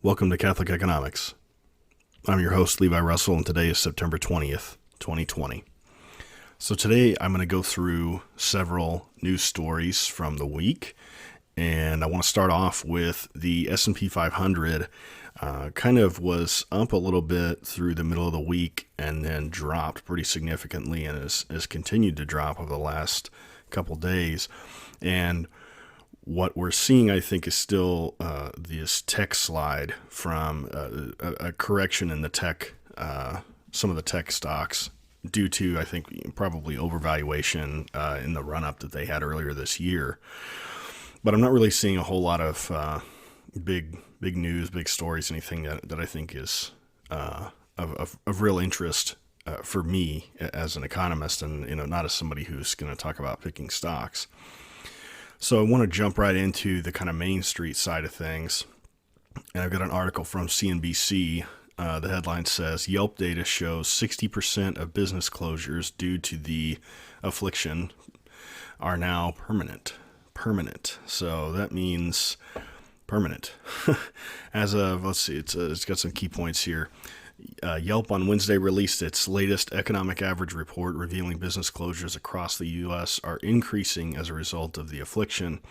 Welcome to Catholic Economics. I'm your host, Levi Russell, and today is September 20th, 2020. So today I'm going to go through several news stories from the week, and I want to start off with the S&P 500 kind of was up a little bit through the middle of the week and then dropped pretty significantly and has continued to drop over the last couple days. And what we're seeing, I think, is still this tech slide from a correction in the tech, some of the tech stocks due to, I think, probably overvaluation in the run-up that they had earlier this year. But I'm not really seeing a whole lot of big news, big stories, anything that I think is of real interest for me as an economist and not as somebody who's going to talk about picking stocks. So I want to jump right into the kind of Main Street side of things. And I've got an article from CNBC. The headline says, Yelp data shows 60% of business closures due to the affliction are now permanent. So that means permanent. As of, let's see, it's got some key points here. Yelp on Wednesday released its latest economic average report revealing business closures across the U.S. are increasing as a result of the affliction.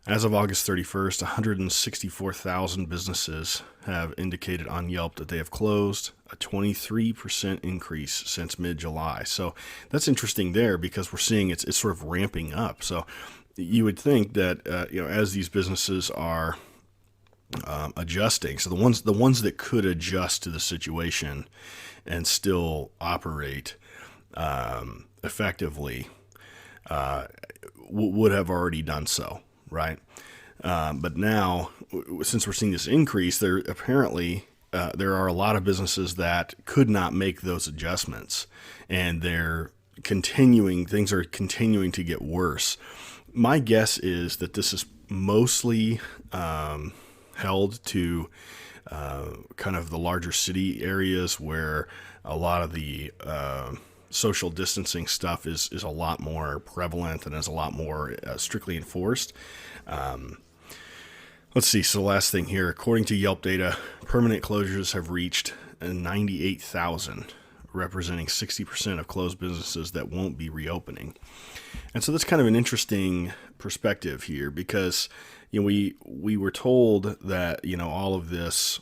As of August 31st, 164,000 businesses have indicated on Yelp that they have closed, a 23% increase since mid-July. So that's interesting there because we're seeing it's sort of ramping up. So you would think that as these businesses are adjusting. So the ones that could adjust to the situation and still operate effectively would have already done so, right? But now, since we're seeing this increase, there are a lot of businesses that could not make those adjustments, and things are continuing to get worse. My guess is that this is mostly held to kind of the larger city areas where a lot of the social distancing stuff is a lot more prevalent and is a lot more strictly enforced. Let's see. So the last thing here, according to Yelp data, permanent closures have reached 98,000, representing 60% of closed businesses that won't be reopening. And so that's kind of an interesting perspective here because we were told that all of this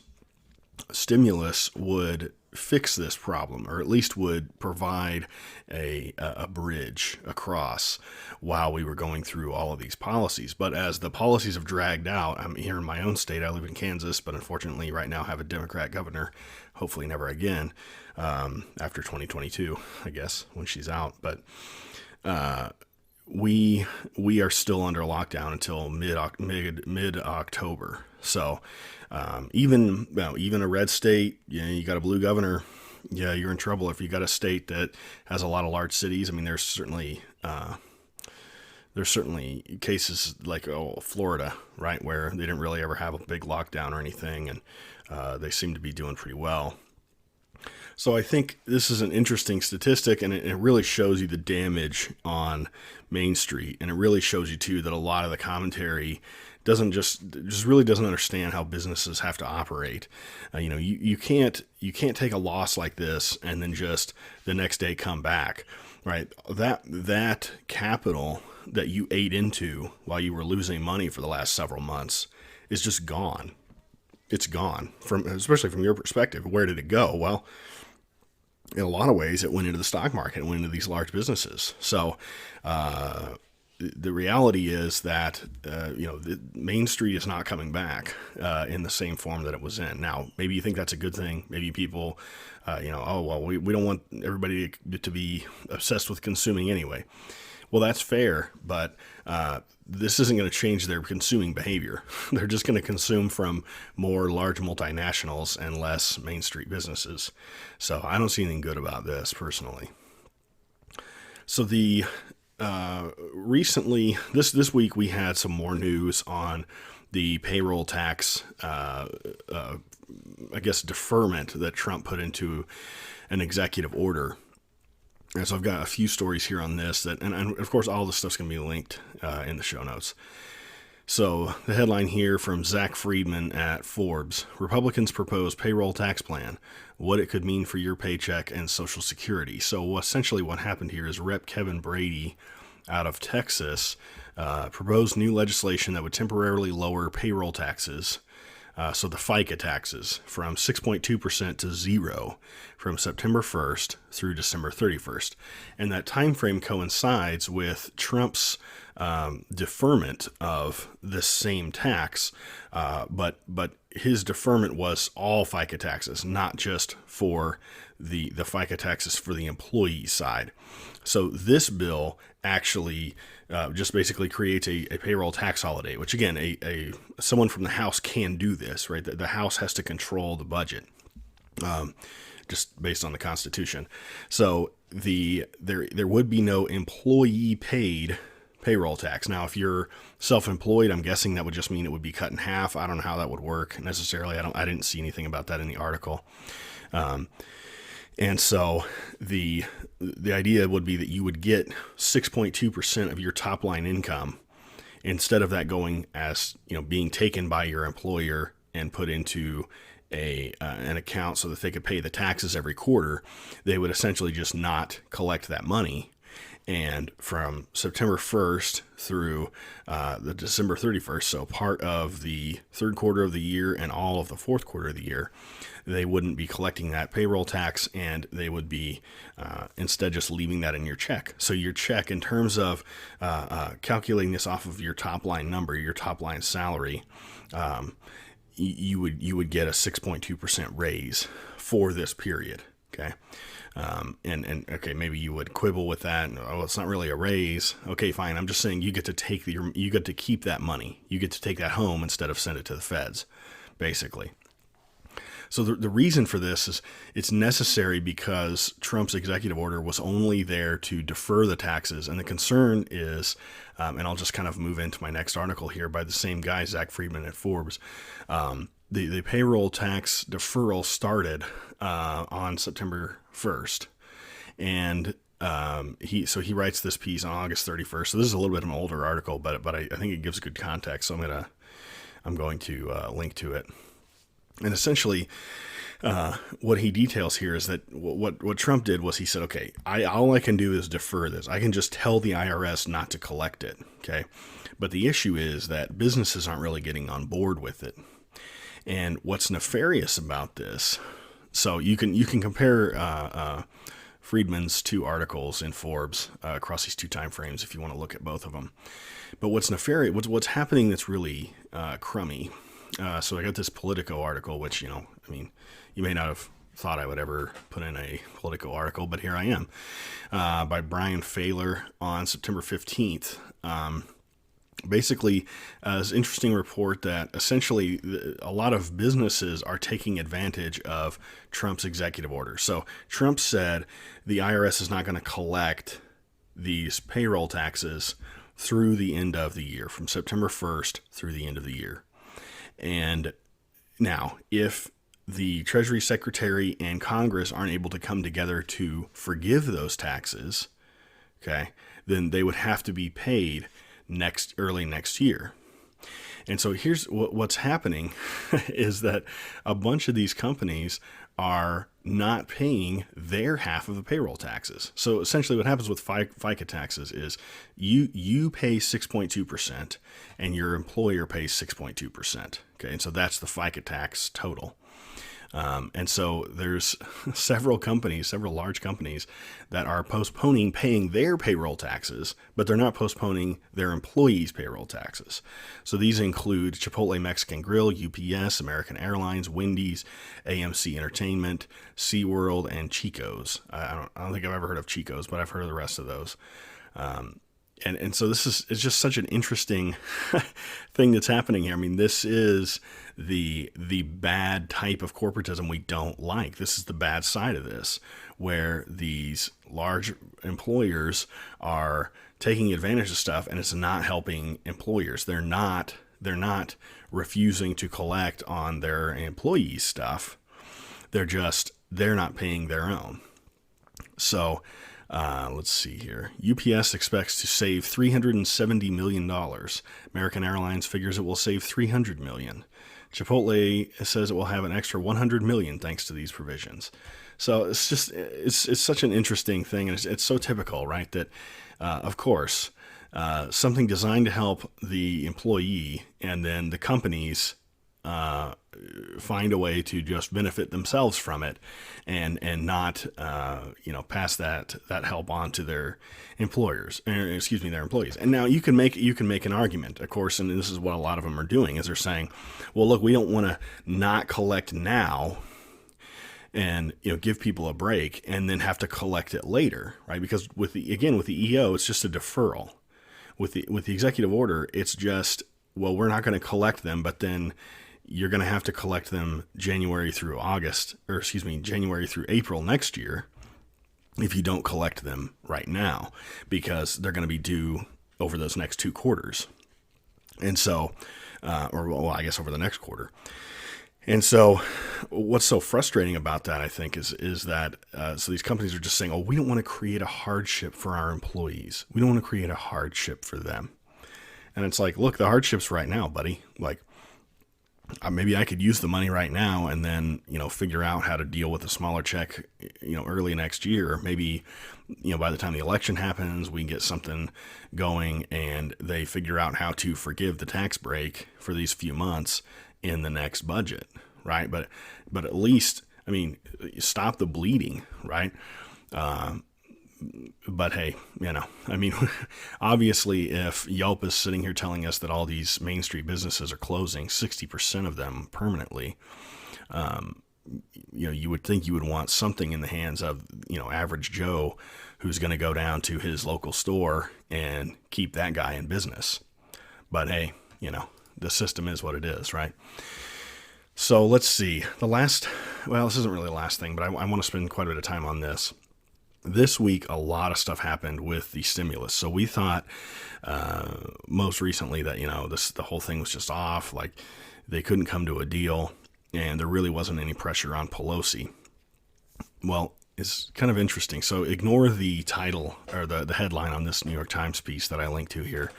stimulus would fix this problem, or at least would provide a bridge across while we were going through all of these policies. But as the policies have dragged out, I'm here in my own state. I live in Kansas, but unfortunately right now have a Democrat governor, hopefully never again, after 2022, I guess, when she's out. But we are still under lockdown until mid October. So even a red state, you got a blue governor, you're in trouble. If you got a state that has a lot of large cities, I mean, there's certainly cases like Florida, right, where they didn't really ever have a big lockdown or anything, and they seem to be doing pretty well. So I think this is an interesting statistic, and it really shows you the damage on Main Street, and it really shows you too that a lot of the commentary doesn't really doesn't understand how businesses have to operate. You can't take a loss like this and then just the next day come back, right? That capital that you ate into while you were losing money for the last several months is just gone. It's gone, especially from your perspective. Where did it go? Well, in a lot of ways, it went into the stock market, it went into these large businesses. So the reality is that the Main Street is not coming back in the same form that it was in. Now, maybe you think that's a good thing. Maybe people, we don't want everybody to be obsessed with consuming anyway. Well, that's fair, but this isn't going to change their consuming behavior. They're just going to consume from more large multinationals and less Main Street businesses. So I don't see anything good about this personally. So recently, this week we had some more news on the payroll tax, deferment that Trump put into an executive order. And so I've got a few stories here on this and of course all this stuff's going to be linked in the show notes. So the headline here from Zach Friedman at Forbes: Republicans propose payroll tax plan, what it could mean for your paycheck and Social Security. So essentially what happened here is Rep. Kevin Brady out of Texas proposed new legislation that would temporarily lower payroll taxes, so the FICA taxes, from 6.2% to zero from September 1st through December 31st. And that time frame coincides with Trump's deferment of this same tax, but his deferment was all FICA taxes, not just for the FICA taxes for the employee side. So this bill actually just basically creates a payroll tax holiday, which again, someone from the House can do this, right? The House has to control the budget, just based on the Constitution. So there would be no employee paid payroll tax. Now, if you're self-employed, I'm guessing that would just mean it would be cut in half. I don't know how that would work necessarily. I didn't see anything about that in the article. And so the idea would be that you would get 6.2% of your top line income, instead of that going as, being taken by your employer and put into an account so that they could pay the taxes every quarter. They would essentially just not collect that money. And from September 1st through the December 31st, so part of the third quarter of the year and all of the fourth quarter of the year, they wouldn't be collecting that payroll tax, and they would be instead just leaving that in your check. So your check, in terms of calculating this off of your top line number, your top line salary, you would get a 6.2% raise for this period. Okay. And okay, maybe you would quibble with that. Oh, it's not really a raise. Okay, fine. I'm just saying you get to keep that money. You get to take that home instead of send it to the feds, basically. So the reason for this is it's necessary because Trump's executive order was only there to defer the taxes. And the concern is, and I'll just kind of move into my next article here by the same guy, Zach Friedman at Forbes. The payroll tax deferral started on September 1st. And he writes this piece on August 31st. So this is a little bit of an older article, but I think it gives good context. So I'm going to link to it. And essentially, what he details here is that what Trump did was he said, okay, all I can do is defer this. I can just tell the IRS not to collect it. Okay. But the issue is that businesses aren't really getting on board with it. And what's nefarious about this, so you can compare Friedman's two articles in Forbes across these two time frames if you want to look at both of them. But what's nefarious, what's happening that's really crummy. So I got this Politico article, which, you may not have thought I would ever put in a Politico article, but here I am, by Brian Failer on September 15th. Basically, it's an interesting report that essentially a lot of businesses are taking advantage of Trump's executive order. So Trump said the IRS is not going to collect these payroll taxes through the end of the year, from September 1st through the end of the year. And now, if the Treasury Secretary and Congress aren't able to come together to forgive those taxes, okay, then they would have to be paid early next year. And so here's what's happening is that a bunch of these companies are not paying their half of the payroll taxes. So essentially what happens with FICA taxes is you pay 6.2% and your employer pays 6.2%. Okay. And so that's the FICA tax total. And so there's several large companies that are postponing paying their payroll taxes, but they're not postponing their employees' payroll taxes. So these include Chipotle Mexican Grill, UPS, American Airlines, Wendy's, AMC Entertainment, SeaWorld, and Chico's. I don't think I've ever heard of Chico's, but I've heard of the rest of those. And so it's just such an interesting thing that's happening here. I mean, this is the bad type of corporatism we don't like. This is the bad side of this, where these large employers are taking advantage of stuff, and it's not helping employers. They're not refusing to collect on their employees' stuff. They're not paying their own. So Let's see here. UPS expects to save $370 million. American Airlines figures it will save $300 million. Chipotle says it will have an extra $100 million thanks to these provisions. So it's such an interesting thing, and it's so typical, right? That, of course, something designed to help the employee, and then the companies find a way to just benefit themselves from it, and not pass that help on to their employers, their employees. And now you can make an argument, of course, and this is what a lot of them are doing, is they're saying, well, look, we don't want to not collect now and give people a break and then have to collect it later, right? Because with the EO, it's just a deferral. With the executive order, it's just, well, we're not going to collect them, but then you're going to have to collect them January through April next year if you don't collect them right now, because they're going to be due over those next 2 quarters. And so, I guess over the next quarter. And so what's so frustrating about that, I think, is that so these companies are just saying, oh, we don't want to create a hardship for our employees. We don't want to create a hardship for them. And it's like, look, the hardship's right now, buddy. Like, maybe I could use the money right now and then, figure out how to deal with a smaller check, early next year. Maybe, by the time the election happens, we can get something going and they figure out how to forgive the tax break for these few months in the next budget, right? But at least, stop the bleeding, right? But hey, obviously if Yelp is sitting here telling us that all these Main Street businesses are closing, 60% of them permanently, you would think you would want something in the hands of, average Joe who's going to go down to his local store and keep that guy in business. But hey, the system is what it is, right? So let's see. This isn't really the last thing, but I want to spend quite a bit of time on this. This week, a lot of stuff happened with the stimulus. So we thought most recently that, the whole thing was just off, like they couldn't come to a deal, and there really wasn't any pressure on Pelosi. Well, it's kind of interesting. So ignore the title or the headline on this New York Times piece that I linked to here.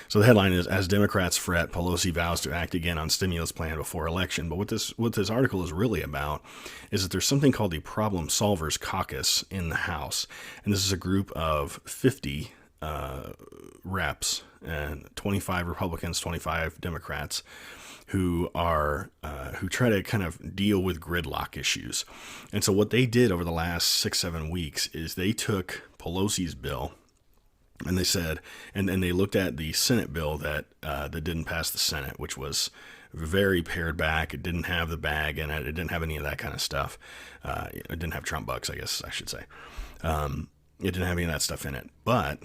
So the headline is, as Democrats fret, Pelosi vows to act again on stimulus plan before election. But what this article is really about is that there's something called the Problem Solvers Caucus in the House. And this is a group of 50 reps and 25 Republicans, 25 Democrats who try to kind of deal with gridlock issues. And so what they did over the last 6-7 weeks is they took Pelosi's bill, and they said, and they looked at the Senate bill that didn't pass the Senate, which was very pared back. It didn't have the bag in it. It didn't have any of that kind of stuff. It didn't have Trump bucks, I guess I should say. It didn't have any of that stuff in it. But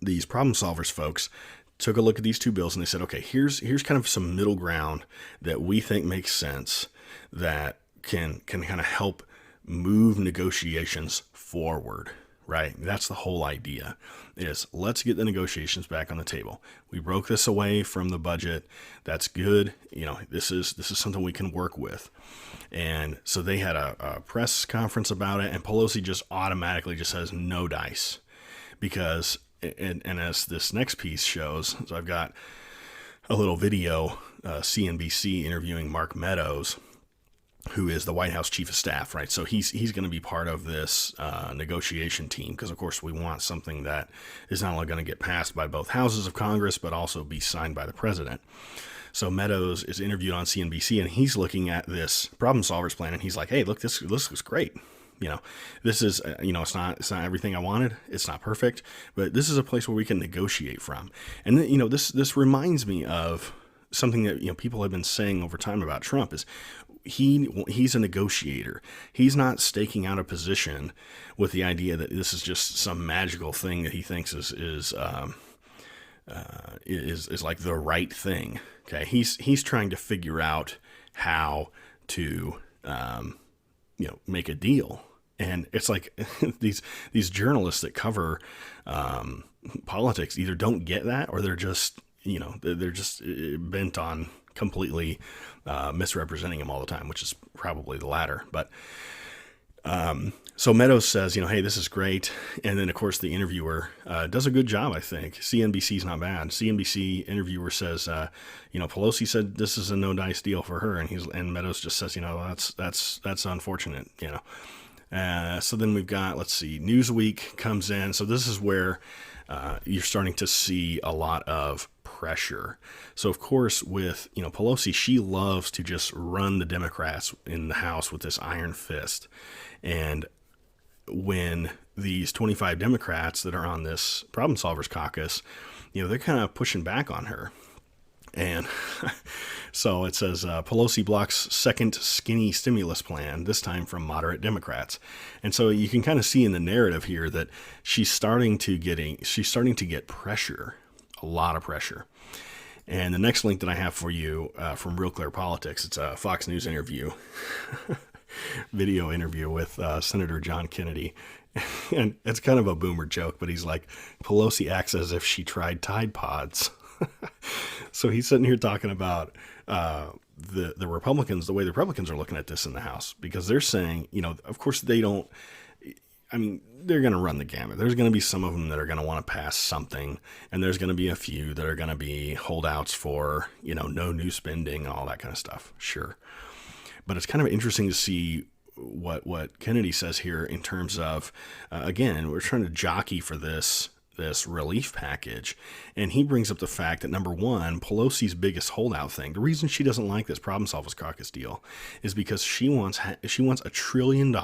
these problem solvers folks took a look at these 2 bills and they said, okay, here's kind of some middle ground that we think makes sense, that can kind of help move negotiations forward. Right? That's the whole idea, is let's get the negotiations back on the table. We broke this away from the budget. That's good. This is something we can work with. And so they had a press conference about it, and Pelosi just automatically just says no dice, because, and as this next piece shows, so I've got a little video, CNBC interviewing Mark Meadows, who is the White House chief of staff, right? So he's going to be part of this negotiation team, because, of course, we want something that is not only going to get passed by both houses of Congress, but also be signed by the president. So Meadows is interviewed on CNBC, and he's looking at this problem solvers plan, and he's like, hey, look, this was great. This is, it's not everything I wanted. It's not perfect, but this is a place where we can negotiate from. And then, this reminds me of something that, people have been saying over time about Trump is, he's a negotiator. He's not staking out a position with the idea that this is just some magical thing that he thinks is like the right thing. Okay, he's trying to figure out how to make a deal. And it's like these journalists that cover politics either don't get that, or they're just bent on completely misrepresenting him all the time, which is probably the latter. But So Meadows says, hey, this is great. And then, of course, the interviewer does a good job, I think. CNBC's not bad. CNBC interviewer says, Pelosi said this is a no-dice deal for her. And Meadows just says, that's unfortunate, So then we've got, let's see, Newsweek comes in. So this is where you're starting to see a lot of pressure. So, of course, with, Pelosi, she loves to just run the Democrats in the House with this iron fist. And when these 25 Democrats that are on this Problem Solvers Caucus, they're kind of pushing back on her. And so it says Pelosi blocks second skinny stimulus plan, this time from moderate Democrats. And so you can kind of see in the narrative here that she's starting to get pressure, a lot of pressure. And the next link that I have for you from Real Clear Politics, it's a Fox News interview, video interview with Senator John Kennedy. And it's kind of a boomer joke, but he's like, Pelosi acts as if she tried Tide Pods. So he's sitting here talking about the Republicans, the way the Republicans are looking at this in the House, because they're saying, of course they don't, they're going to run the gamut. There's going to be some of them that are going to want to pass something, and there's going to be a few that are going to be holdouts for, no new spending and all that kind of stuff. Sure. But it's kind of interesting to see what Kennedy says here in terms of, again, we're trying to jockey for this relief package. And he brings up the fact that, number one, Pelosi's biggest holdout thing, the reason she doesn't like this Problem Solvers Caucus deal is because she wants $1 trillion,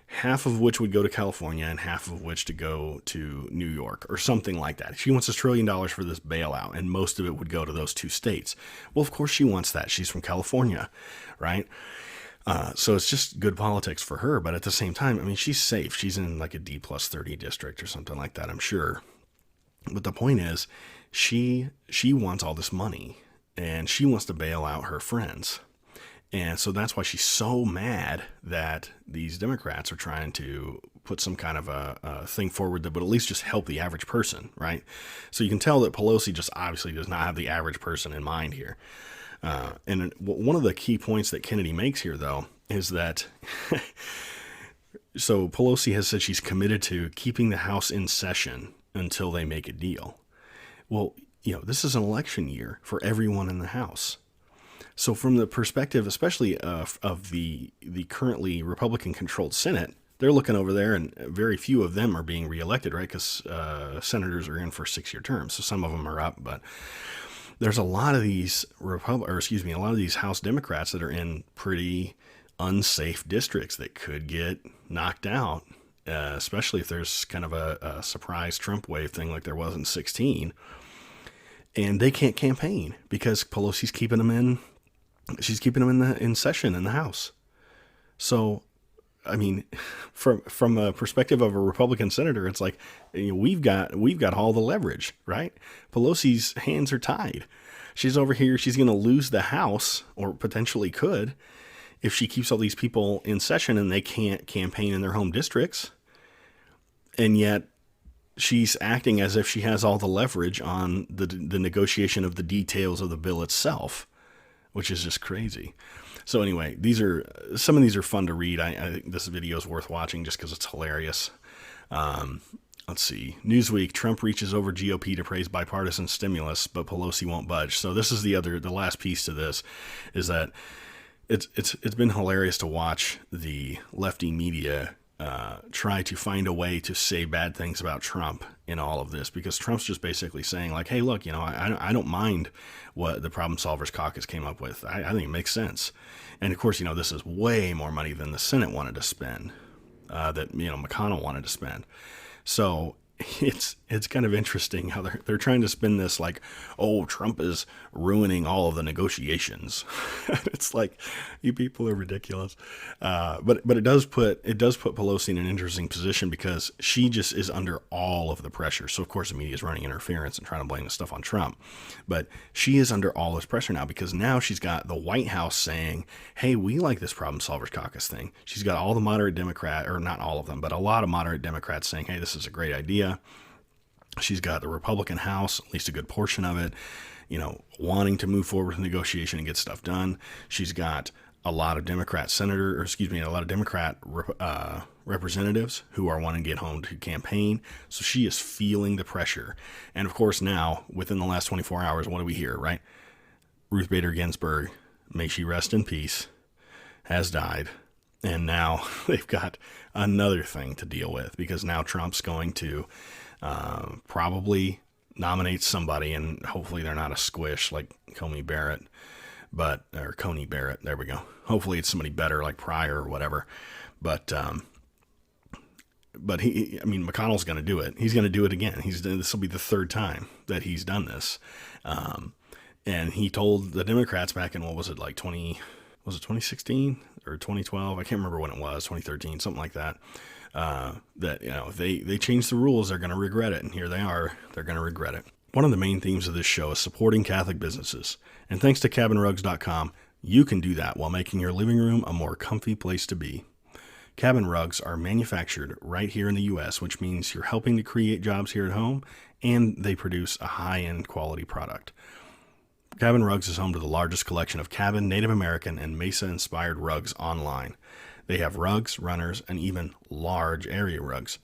half of which would go to California and half of which to go to New York or something like that. She wants $1 trillion for this bailout, and most of it would go to those two states. Well, of course she wants that. She's from California, right? So it's just good politics for her. But at the same time, she's safe. She's in like a D+30 district or something like that, I'm sure. But the point is, she wants all this money, and she wants to bail out her friends. And so that's why she's so mad that these Democrats are trying to put some kind of a thing forward that would at least just help the average person, right? So you can tell that Pelosi just obviously does not have the average person in mind here. And one of the key points that Kennedy makes here, though, is that so Pelosi has said she's committed to keeping the House in session until they make a deal. Well, this is an election year for everyone in the House. So from the perspective, especially of the currently Republican-controlled Senate, they're looking over there, and very few of them are being reelected, right? Because senators are in for 6-year terms, so some of them are up. But there's a lot of these a lot of these House Democrats that are in pretty unsafe districts that could get knocked out, especially if there's kind of a surprise Trump wave thing like there was in 2016, and they can't campaign because Pelosi's keeping them in. She's keeping them in session in the House. So, from a perspective of a Republican senator, it's like, we've got all the leverage, right? Pelosi's hands are tied. She's over here. She's going to lose the House, or potentially could, if she keeps all these people in session and they can't campaign in their home districts. And yet she's acting as if she has all the leverage on the negotiation of the details of the bill itself, which is just crazy. So anyway, some of these are fun to read. I think this video is worth watching just because it's hilarious. Let's see. Newsweek, Trump reaches over GOP to praise bipartisan stimulus, but Pelosi won't budge. So this is the last piece to this, is that it's been hilarious to watch the lefty media try to find a way to say bad things about Trump in all of this, because Trump's just basically saying like, hey, look, I don't mind what the Problem Solvers Caucus came up with. I think it makes sense. And of course, this is way more money than the Senate wanted to spend, that, McConnell wanted to spend. So it's kind of interesting how they're trying to spin this like, oh, Trump is ruining all of the negotiations. It's like, you people are ridiculous. But it does put Pelosi in an interesting position, because she just is under all of the pressure. So of course the media is running interference and trying to blame the stuff on Trump, but she is under all this pressure now, because now she's got the White House saying, hey, we like this Problem Solvers Caucus thing. She's got all the moderate Democrat, or not all of them, but a lot of moderate Democrats saying, hey, this is a great idea. She's got the Republican House, at least a good portion of it, wanting to move forward with negotiation and get stuff done. She's got a lot of Democrat representatives who are wanting to get home to campaign. So she is feeling the pressure. And of course, now within the last 24 hours, what do we hear, right? Ruth Bader Ginsburg, may she rest in peace, has died. And now they've got another thing to deal with, because now Trump's going to probably nominate somebody, and hopefully they're not a squish like Coney Barrett, there we go. Hopefully it's somebody better like Pryor or whatever. But McConnell's going to do it. He's going to do it again. This will be the third time that he's done this. And he told the Democrats back in, 2016 or 2012? I can't remember when it was, 2013, something like that. That, if they change the rules, they're going to regret it. And here they are. They're going to regret it. One of the main themes of this show is supporting Catholic businesses. And thanks to cabinrugs.com, you can do that while making your living room a more comfy place to be. Cabin rugs are manufactured right here in the U.S., which means you're helping to create jobs here at home, and they produce a high-end quality product. Cabin Rugs is home to the largest collection of cabin, Native American, and Mesa-Inspired rugs online. They have rugs, runners, and even large area rugs.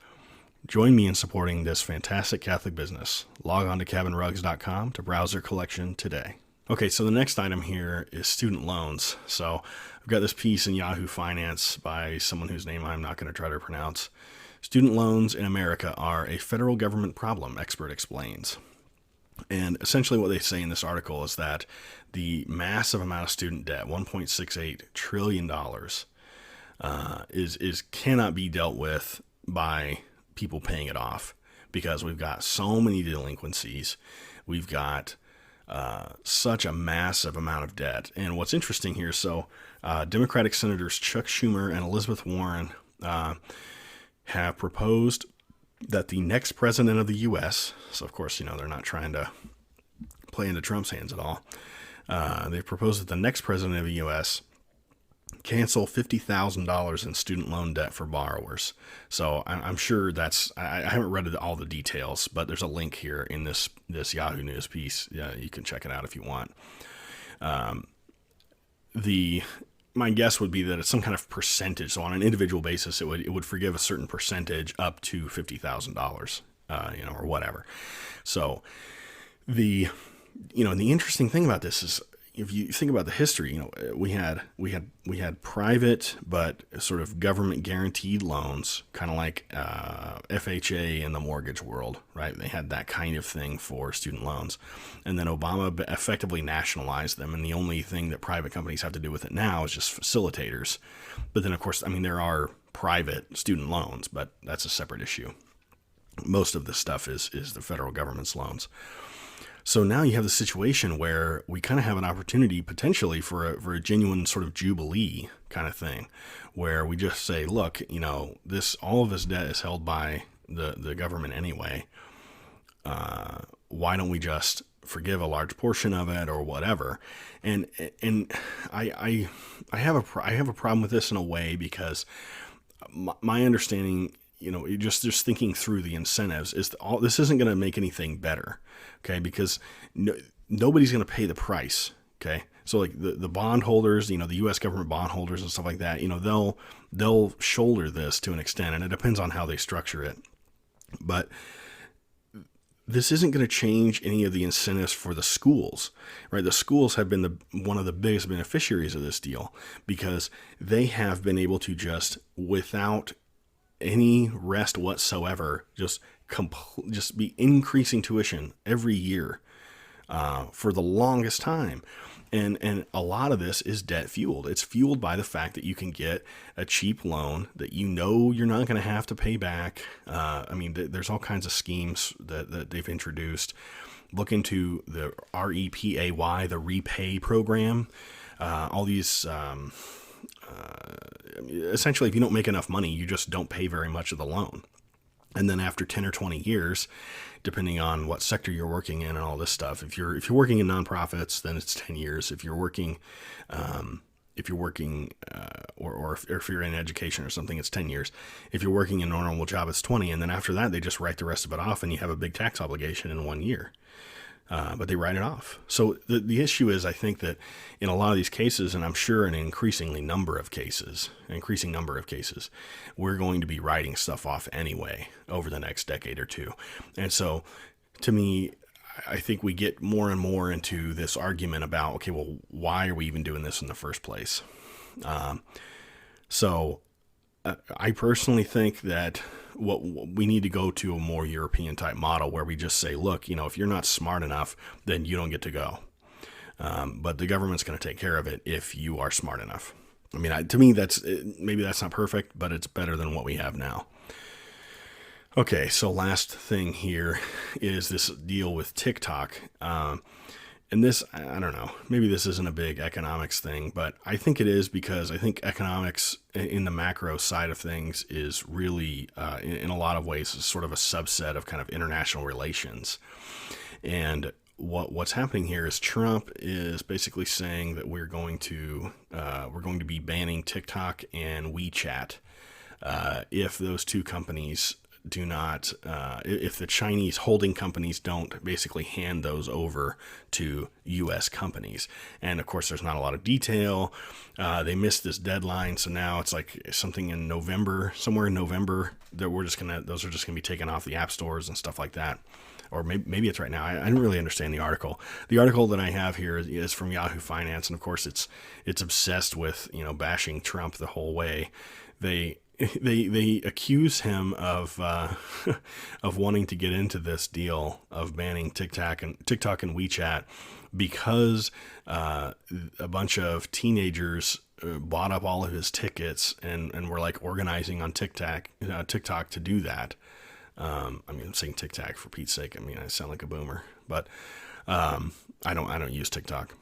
Join me in supporting this fantastic Catholic business. Log on to cabinrugs.com to browse their collection today. Okay, so the next item here is student loans. So I've got this piece in Yahoo Finance by someone whose name I'm not going to try to pronounce. Student loans in America are a federal government problem, expert explains. And essentially what they say in this article is that the massive amount of student debt, $1.68 trillion, cannot be dealt with by people paying it off, because we've got so many delinquencies. We've got such a massive amount of debt. And what's interesting here, Democratic Senators Chuck Schumer and Elizabeth Warren have proposed that the next president of the U.S., so of course, they're not trying to play into Trump's hands at all. They've proposed that the next president of the U.S. cancel $50,000 in student loan debt for borrowers. So I'm sure I haven't read all the details, but there's a link here in this Yahoo News piece. Yeah, you can check it out if you want. My guess would be that it's some kind of percentage. So on an individual basis, it would forgive a certain percentage up to $50,000, or whatever. So the interesting thing about this is, if you think about the history, we had private but sort of government guaranteed loans, kind of like FHA in the mortgage world, right? They had that kind of thing for student loans, and then Obama effectively nationalized them. And the only thing that private companies have to do with it now is just facilitators. But then, of course, there are private student loans, but that's a separate issue. Most of this stuff is the federal government's loans. So now you have the situation where we kind of have an opportunity potentially for a genuine sort of jubilee kind of thing, where we just say, look, all of this debt is held by the government anyway. Why don't we just forgive a large portion of it or whatever? And I have a problem with this in a way, because my understanding, just thinking through the incentives, is this isn't going to make anything better, okay? Because nobody's going to pay the price, okay? So like the bondholders, the U.S. government bondholders and stuff like that, they'll shoulder this to an extent, and it depends on how they structure it. But this isn't going to change any of the incentives for the schools, right? The schools have been one of the biggest beneficiaries of this deal, because they have been able to just, without any rest whatsoever, just be increasing tuition every year for the longest time. And a lot of this is debt fueled. It's fueled by the fact that you can get a cheap loan that you're not going to have to pay back. There's all kinds of schemes that they've introduced. Look into the REPAY, the repay program. All these, essentially, if you don't make enough money, you just don't pay very much of the loan. And then after 10 or 20 years, depending on what sector you're working in and all this stuff, if you're working in nonprofits, then it's 10 years. If you're working, or if you're in education or something, it's 10 years. If you're working in a normal job, it's 20. And then after that, they just write the rest of it off, and you have a big tax obligation in 1 year. but they write it off. So the issue is, I think that in a lot of these cases, and I'm sure in an increasing number of cases, we're going to be writing stuff off anyway over the next decade or two. And so to me, I think we get more and more into this argument about, okay, well, why are we even doing this in the first place? So I personally think that what we need to go to a more European type model where we just say, look, if you're not smart enough, then you don't get to go. But the government's going to take care of it if you are smart enough. I mean, to me, maybe that's not perfect, but it's better than what we have now. Okay, so last thing here is this deal with TikTok. And this, I don't know, maybe this isn't a big economics thing, but I think it is, because I think economics in the macro side of things is really, in a lot of ways, is sort of a subset of kind of international relations. And what's happening here is Trump is basically saying that we're going to be banning TikTok and WeChat if those two companies do not, if the Chinese holding companies don't basically hand those over to U.S. companies. And of course, there's not a lot of detail. They missed this deadline, so now it's like something in November, somewhere in November, that those are just gonna be taken off the app stores and stuff like that. Or maybe it's right now. I didn't really understand the article. The article that I have here is from Yahoo Finance, and of course, it's obsessed with bashing Trump the whole way. They accuse him of of wanting to get into this deal of banning TikTok and WeChat because a bunch of teenagers bought up all of his tickets and were like organizing on TikTok to do that. I'm saying TikTok for Pete's sake. I mean, I sound like a boomer, but I don't use TikTok.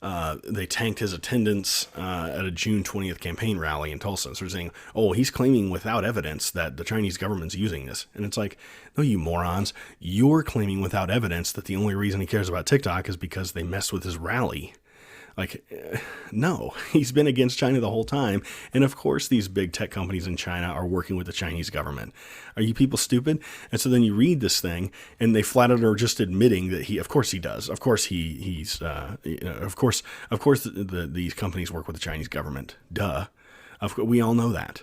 They tanked his attendance at a June 20th campaign rally in Tulsa. So they're saying, oh, he's claiming without evidence that the Chinese government's using this. And it's like, no, you morons. You're claiming without evidence that the only reason he cares about TikTok is because they messed with his rally. Like, no, he's been against China the whole time. And of course, these big tech companies in China are working with the Chinese government. Are you people stupid? And so then you read this thing and they flat out are just admitting that of course he does. Of course these companies work with the Chinese government. Duh. We all know that.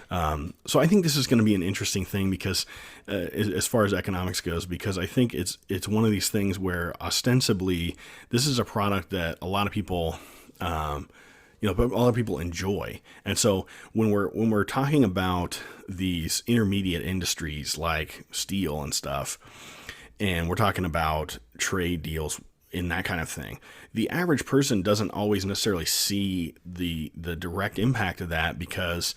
So I think this is going to be an interesting thing because, as far as economics goes, because I think it's one of these things where ostensibly this is a product that a lot of people, a lot of people enjoy. And so when we're talking about these intermediate industries like steel and stuff, and we're talking about trade deals in that kind of thing, the average person doesn't always necessarily see the direct impact of that because,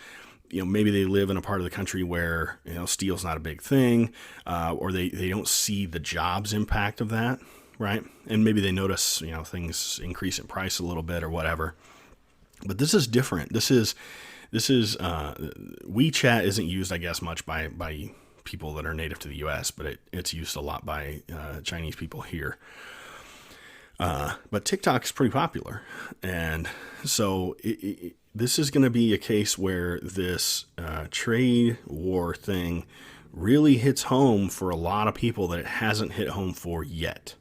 maybe they live in a part of the country where, steel's not a big thing, or they don't see the jobs impact of that, right? And maybe they notice, things increase in price a little bit or whatever. But this is different. This is WeChat isn't used, I guess, much by people that are native to the U.S., but it's used a lot by Chinese people here. But TikTok is pretty popular. And so this is going to be a case where this trade war thing really hits home for a lot of people that it hasn't hit home for yet.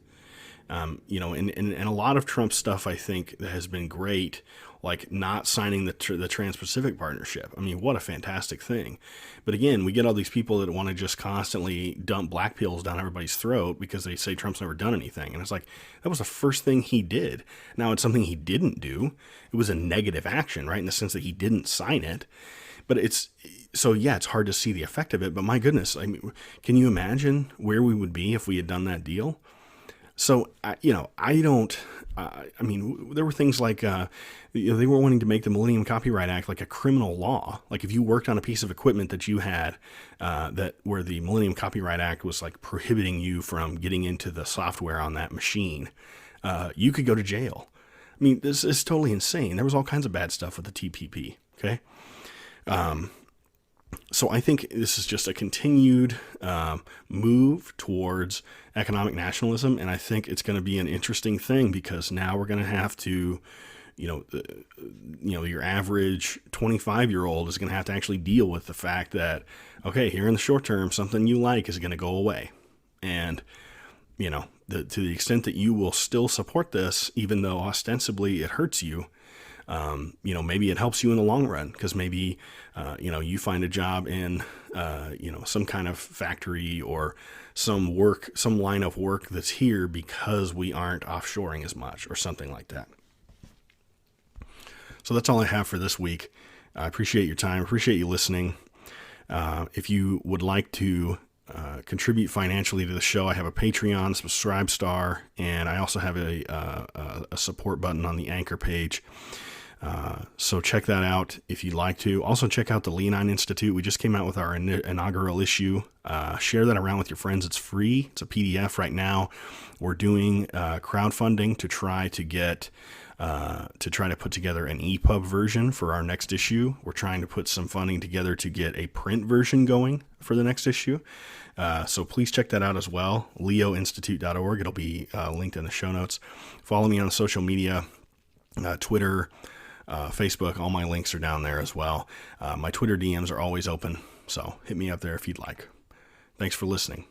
And a lot of Trump stuff, I think, that has been great, like not signing the Trans-Pacific Partnership. I mean, what a fantastic thing. But again, we get all these people that want to just constantly dump black pills down everybody's throat because they say Trump's never done anything. And it's like, that was the first thing he did. Now, it's something he didn't do. It was a negative action, right, in the sense that he didn't sign it. But it's hard to see the effect of it. But my goodness, I mean, can you imagine where we would be if we had done that deal? So, there were things like, they were wanting to make the Millennium Copyright Act like a criminal law. Like if you worked on a piece of equipment that you had, where the Millennium Copyright Act was like prohibiting you from getting into the software on that machine, you could go to jail. I mean, this is totally insane. There was all kinds of bad stuff with the TPP. Okay. So I think this is just a continued move towards economic nationalism, and I think it's going to be an interesting thing because now we're going to have to, your average 25-year-old is going to have to actually deal with the fact that, okay, here in the short term, something you like is going to go away, and to the extent that you will still support this, even though ostensibly it hurts you, maybe it helps you in the long run, because maybe, you find a job in, some kind of factory or some line of work that's here because we aren't offshoring as much or something like that. So that's all I have for this week. I appreciate your time. Appreciate you listening. If you would like to contribute financially to the show, I have a Patreon, Subscribe Star, and I also have a support button on the Anchor page. So check that out if you'd like to. Also check out the Leonine Institute. We just came out with our inaugural issue. Share that around with your friends. It's free. It's a PDF right now. We're doing crowdfunding to try to put together an EPUB version for our next issue. We're trying to put some funding together to get a print version going for the next issue. So please check that out as well. leoinstitute.org. It'll be linked in the show notes. Follow me on social media, Twitter, Facebook. All my links are down there as well. My Twitter DMs are always open, so hit me up there if you'd like. Thanks for listening.